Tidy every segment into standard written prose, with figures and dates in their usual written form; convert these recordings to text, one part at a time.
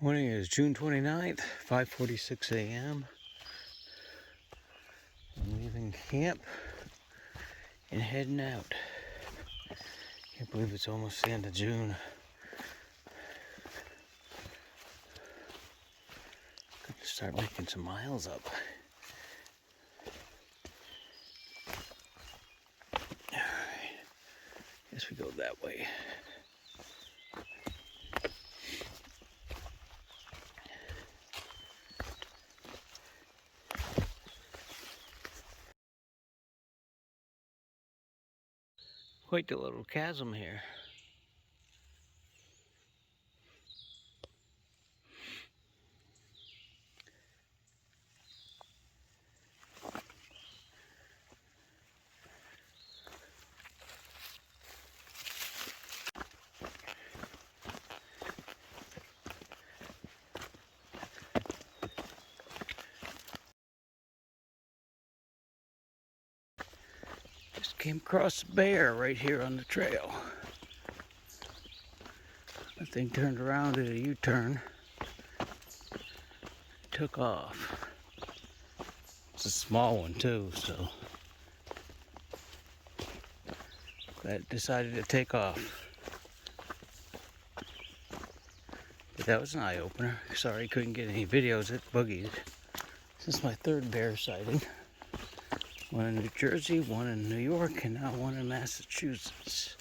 Morning is June 29th, 5:46 a.m. I'm leaving camp and heading out. Can't believe it's almost the end of June. Gonna start making some miles up. Alright, guess we go that way. Quite the little chasm here. Just came across a bear right here on the trail. The thing turned around at a U-turn. Took off. It's a small one too, so glad it decided to take off. But that was an eye-opener. Sorry couldn't get any videos. It boogied. This is my third bear sighting. One in New Jersey, one in New York, and now one in Massachusetts.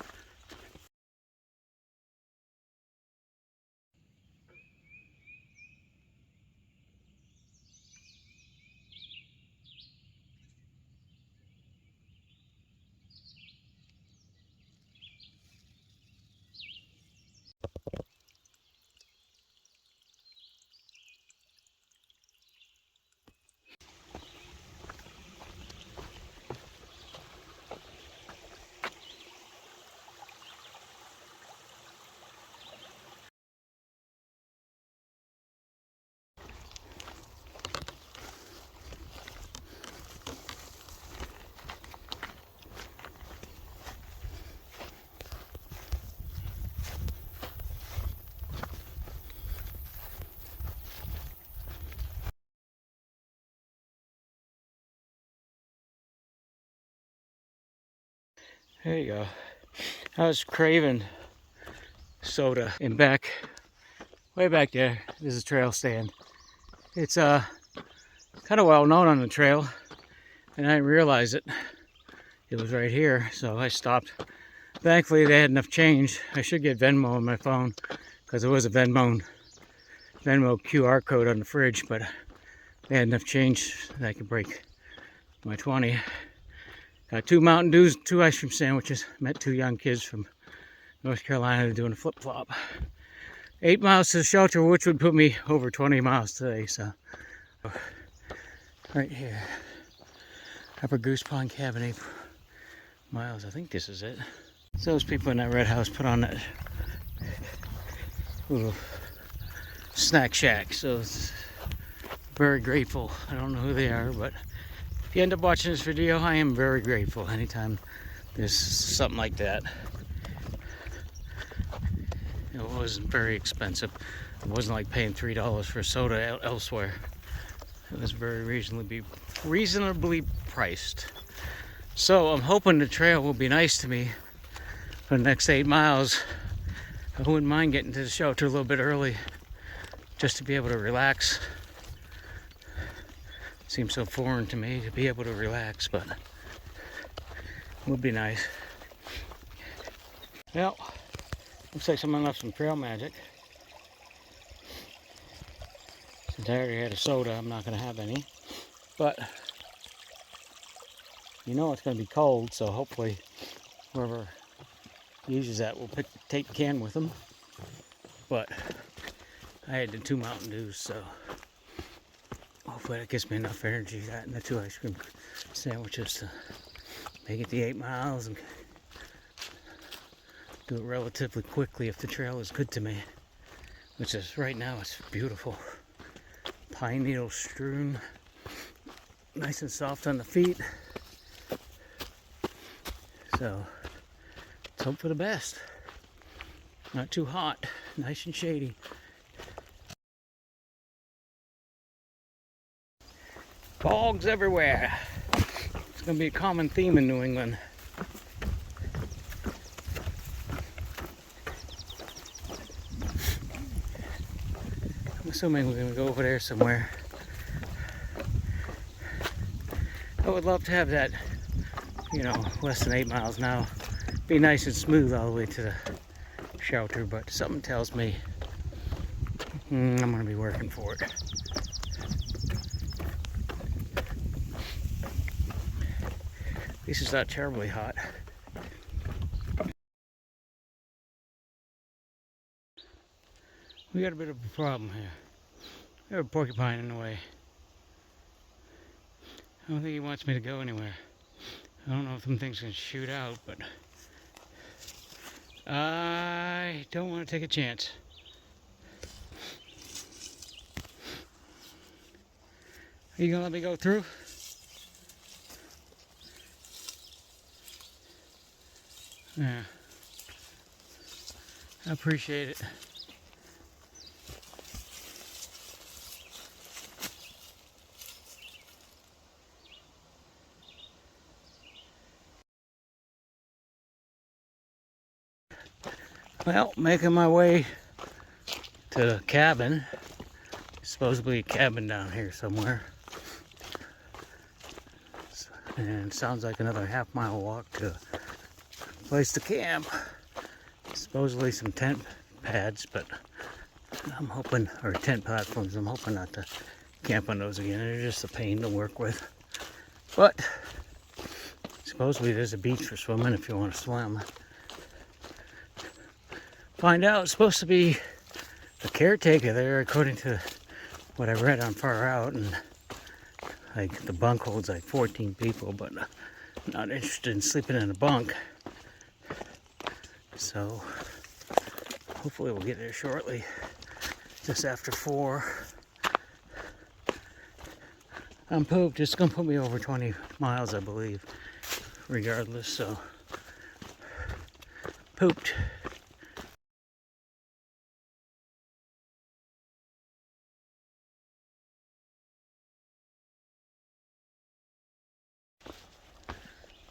There you go. I was craving soda and way back there, there's a trail stand. It's kind of well known on the trail, and I didn't realize it. It was right here, so I stopped. Thankfully, they had enough change. I should get Venmo on my phone because there was a Venmo QR code on the fridge, but they had enough change that I could break my 20. Got 2 Mountain Dews, 2 ice cream sandwiches. Met 2 young kids from North Carolina doing a flip-flop. 8 miles to the shelter, which would put me over 20 miles today, so. Right here. Upper Goose Pond Cabin, 8 miles. I think this is it. So those people in that red house put on that little snack shack, so it's very grateful. I don't know who they are, but if you end up watching this video, I am very grateful anytime there's something like that. It wasn't very expensive. It wasn't like paying $3 for soda elsewhere. It was very reasonably priced. So I'm hoping the trail will be nice to me for the next 8 miles. I wouldn't mind getting to the shelter a little bit early just to be able to relax. Seems so foreign to me to be able to relax, but it would be nice. Well, looks like someone left some trail magic. Since I already had a soda, I'm not going to have any. But you know it's going to be cold, so hopefully whoever uses that will take the can with them. But I had the 2 Mountain Dews, so hopefully that gives me enough energy, that and the 2 ice cream sandwiches, to make it the 8 miles and do it relatively quickly if the trail is good to me. Which is, right now, it's beautiful. Pine needle strewn, nice and soft on the feet. So let's hope for the best. Not too hot, nice and shady. Fogs everywhere. It's going to be a common theme in New England. I'm assuming we're going to go over there somewhere. I would love to have that, less than 8 miles now. Be nice and smooth all the way to the shelter, but something tells me I'm going to be working for it. At least it's not terribly hot. We got a bit of a problem here. We have a porcupine in the way. I don't think he wants me to go anywhere. I don't know if them things can shoot out, but I don't want to take a chance. Are you gonna let me go through? Yeah. I appreciate it. Well, making my way to the cabin. Supposedly a cabin down here somewhere. And it sounds like another half-mile walk to a place to camp. Supposedly some tent pads, but I'm hoping, or tent platforms, I'm hoping not to camp on those again. They're just a pain to work with. But supposedly there's a beach for swimming if you want to swim. Find out, it's supposed to be a caretaker there, according to what I read on Far Out, and like the bunk holds like 14 people, but not interested in sleeping in a bunk. So hopefully we'll get there shortly, just after 4. I'm pooped. It's gonna put me over 20 miles, I believe, regardless. So pooped.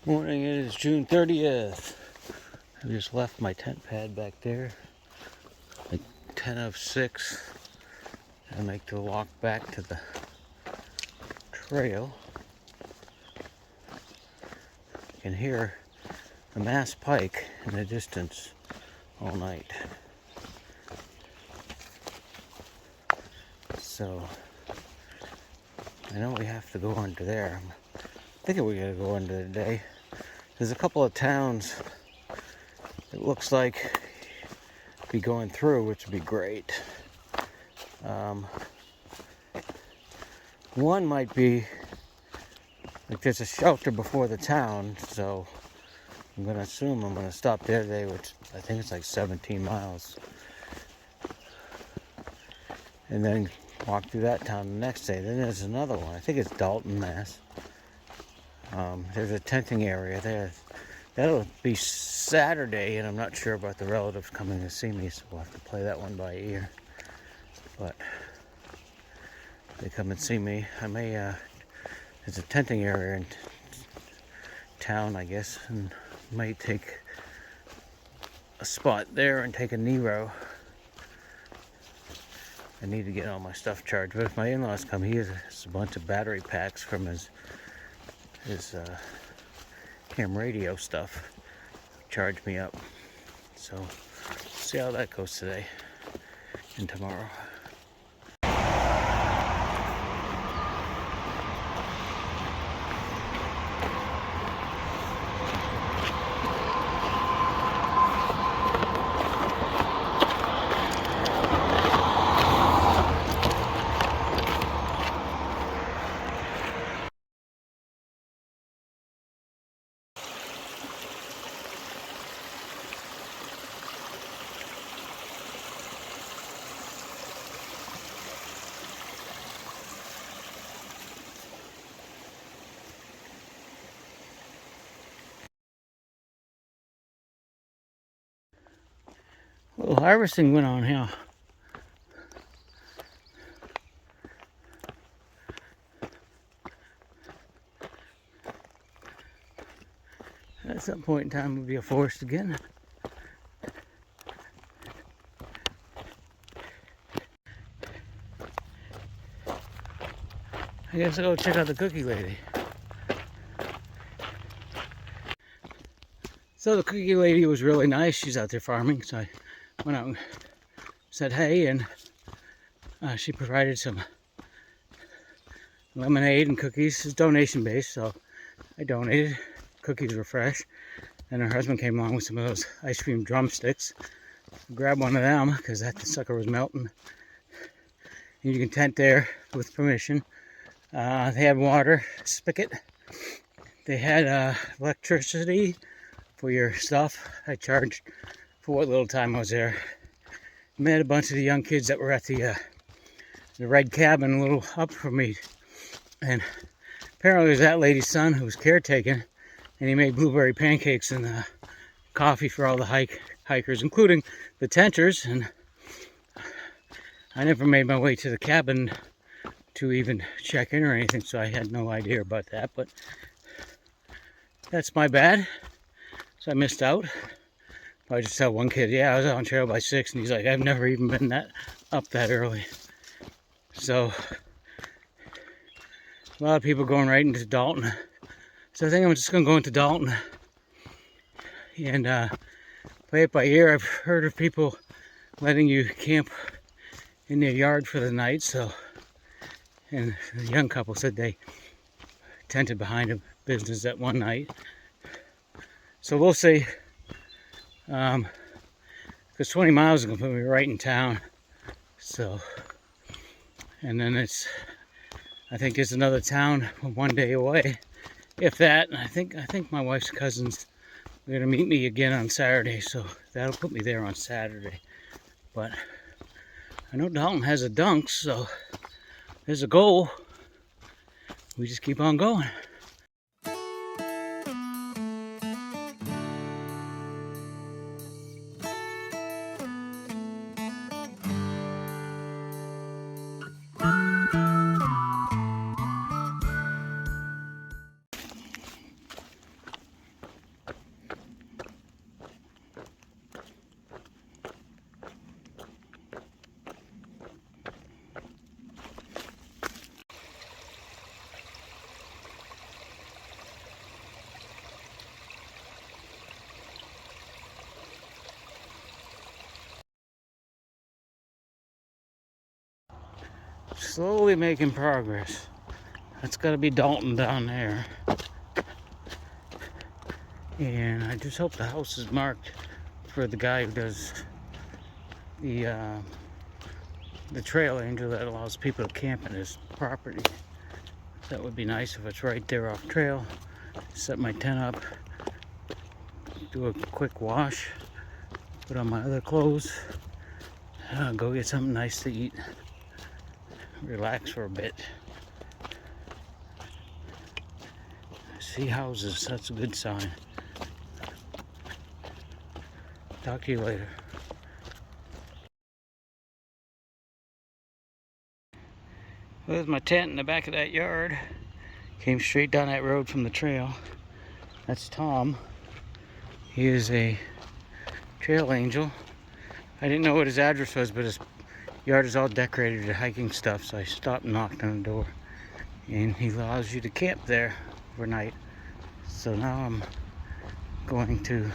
Morning, it is June 30th. I just left my tent pad back there, like 10 of 6. I make the walk back to the trail. You can hear the Mass Pike in the distance all night. So I know we have to go under there. I'm thinking we gotta go under today. There's a couple of towns it looks like be going through, which would be great. One might be like there's a shelter before the town, so I'm gonna assume I'm gonna stop there today, which I think it's like 17 miles, and then walk through that town the next day. Then there's another one. I think it's Dalton, Mass. There's a tenting area there. That'll be Saturday, and I'm not sure about the relatives coming to see me, so we'll have to play that one by ear. But if they come and see me, I may, there's a tenting area in town, I guess, and might take a spot there and take a Nero. I need to get all my stuff charged, but if my in-laws come, he has a bunch of battery packs from his ham radio stuff. Charge me up. So see how that goes today and tomorrow. A little harvesting went on here. At some point in time, will be a forest again. I guess I'll go check out the cookie lady. So the cookie lady was really nice. She's out there farming, so I went out and said hey, and she provided some lemonade and cookies. It's donation based, so I donated. Cookies were fresh, and her husband came along with some of those ice cream drumsticks. Grab one of them because that sucker was melting. And you can tent there with permission. They had water spigot. They had electricity for your stuff. I charged for what little time I was there. Met a bunch of the young kids that were at the red cabin a little up from me. And apparently it was that lady's son who was caretaking, and he made blueberry pancakes and coffee for all the hikers, including the tenters. And I never made my way to the cabin to even check in or anything, so I had no idea about that, but that's my bad. So I missed out. I just tell one kid, yeah, I was on trail by 6, and he's like, I've never even been up that early. So a lot of people going right into Dalton. So I think I'm just gonna go into Dalton and play it by ear. I've heard of people letting you camp in their yard for the night, so, and the young couple said they tented behind a business that one night. So we'll see. Because 20 miles is going to put me right in town. So, and then I think it's another town one day away, if that. And I think my wife's cousins are going to meet me again on Saturday, so that'll put me there on Saturday. But I know Dalton has a dunk, so there's a goal. We just keep on going. Slowly making progress. That's got to be Dalton down there. And I just hope the house is marked for the guy who does the trail angel that allows people to camp in his property. That would be nice if it's right there off trail. Set my tent up, do a quick wash, put on my other clothes, go get something nice to eat, relax for a bit. See houses, that's a good sign. Talk to you later. There's my tent in the back of that yard. Came straight down that road from the trail. That's Tom. He is a trail angel. I didn't know what his address was, but his yard is all decorated with hiking stuff, so I stopped and knocked on the door. And he allows you to camp there overnight. So now I'm going to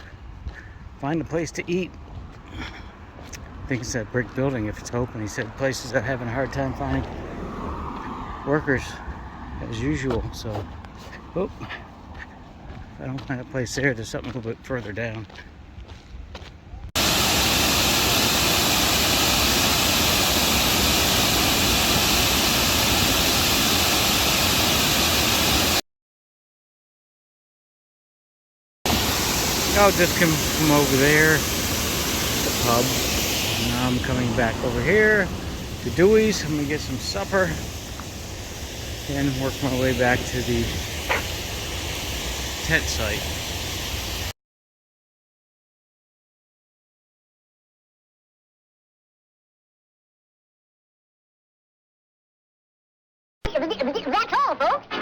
find a place to eat. I think it's that brick building if it's open. He said places are having a hard time finding workers as usual. So, if I don't find a place there, there's something a little bit further down. I'll just come from over there, the pub. Now I'm coming back over here to Dewey's. I'm gonna get some supper and work my way back to the tent site. That's all, folks.